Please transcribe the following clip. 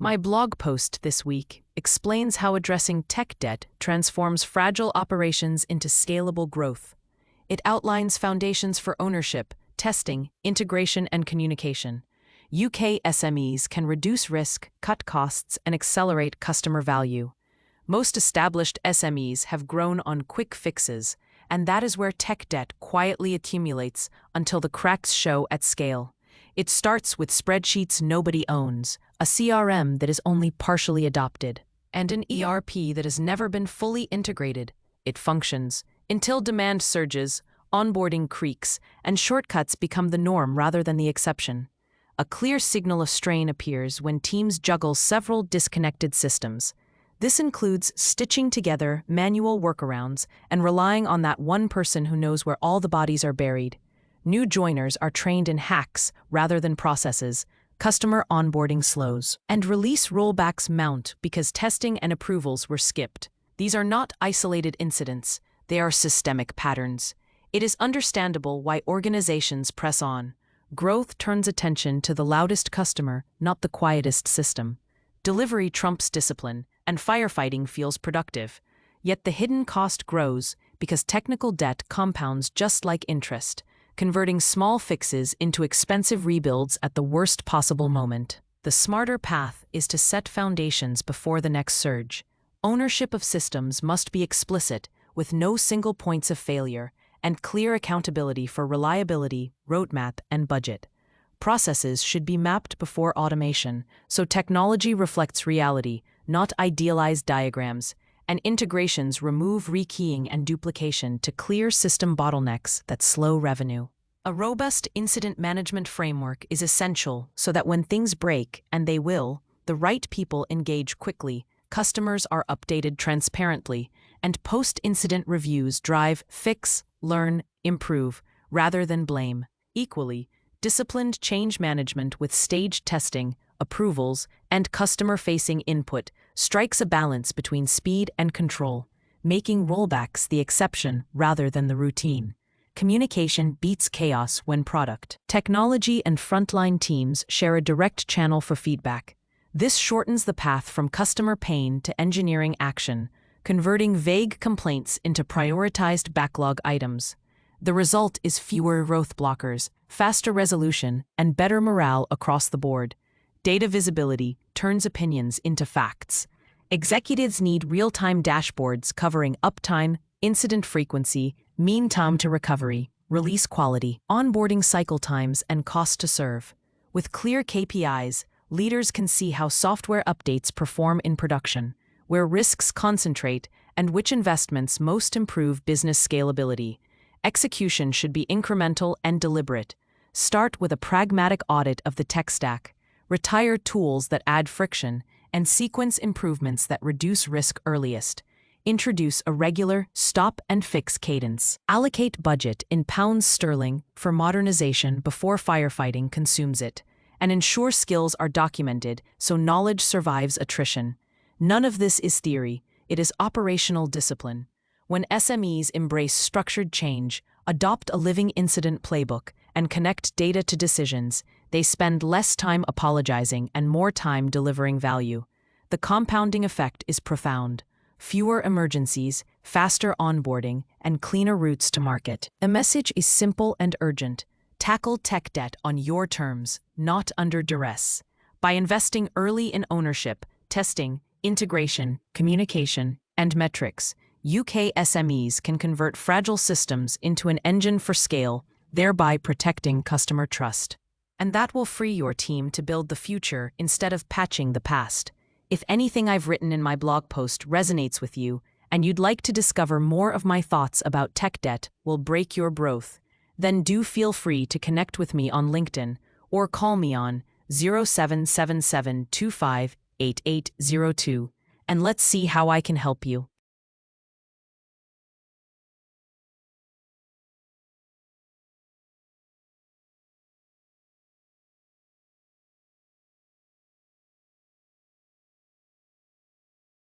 My blog post this week explains how addressing tech debt transforms fragile operations into scalable growth. It outlines foundations for ownership, testing, integration, and communication. UK SMEs can reduce risk, cut costs, and accelerate customer value. Most established SMEs have grown on quick fixes, and that is where tech debt quietly accumulates until the cracks show at scale. It starts with spreadsheets nobody owns, a CRM that is only partially adopted, and an ERP that has never been fully integrated. It functions until demand surges, onboarding creaks, and shortcuts become the norm rather than the exception. A clear signal of strain appears when teams juggle several disconnected systems. This includes stitching together manual workarounds and relying on that one person who knows where all the bodies are buried. New joiners are trained in hacks rather than processes, customer onboarding slows, and release rollbacks mount because testing and approvals were skipped. These are not isolated incidents, they are systemic patterns. It is understandable why organizations press on. Growth turns attention to the loudest customer, not the quietest system. Delivery trumps discipline, and firefighting feels productive. Yet the hidden cost grows because technical debt compounds just like interest, converting small fixes into expensive rebuilds at the worst possible moment. The smarter path is to set foundations before the next surge. Ownership of systems must be explicit, with no single points of failure, and clear accountability for reliability, roadmap, and budget. Processes should be mapped before automation, so technology reflects reality, not idealized diagrams, and integrations remove rekeying and duplication to clear system bottlenecks that slow revenue. A robust incident management framework is essential so that when things break, and they will, the right people engage quickly, customers are updated transparently, and post-incident reviews drive fix, learn, improve, rather than blame. Equally, disciplined change management with staged testing, approvals, and customer-facing input strikes a balance between speed and control, making rollbacks the exception rather than the routine. Communication beats chaos when product, technology, and frontline teams share a direct channel for feedback. This shortens the path from customer pain to engineering action, converting vague complaints into prioritized backlog items. The result is fewer growth blockers, faster resolution, and better morale across the board. Data visibility turns opinions into facts. Executives need real-time dashboards covering uptime, incident frequency, mean time to recovery, release quality, onboarding cycle times, and cost to serve. With clear KPIs, leaders can see how software updates perform in production, where risks concentrate, and which investments most improve business scalability. Execution should be incremental and deliberate. Start with a pragmatic audit of the tech stack. Retire tools that add friction, and sequence improvements that reduce risk earliest. Introduce a regular stop-and-fix cadence. Allocate budget in pounds sterling for modernization before firefighting consumes it, and ensure skills are documented so knowledge survives attrition. None of this is theory, it is operational discipline. When SMEs embrace structured change, adopt a living incident playbook, and connect data to decisions, they spend less time apologizing and more time delivering value. The compounding effect is profound. Fewer emergencies, faster onboarding, and cleaner routes to market. The message is simple and urgent. Tackle tech debt on your terms, not under duress. By investing early in ownership, testing, integration, communication, and metrics, UK SMEs can convert fragile systems into an engine for scale, thereby protecting customer trust. And that will free your team to build the future instead of patching the past. If anything I've written in my blog post resonates with you, and you'd like to discover more of my thoughts about tech debt will break your growth, then do feel free to connect with me on LinkedIn or call me on 0777258802, and let's see how I can help you.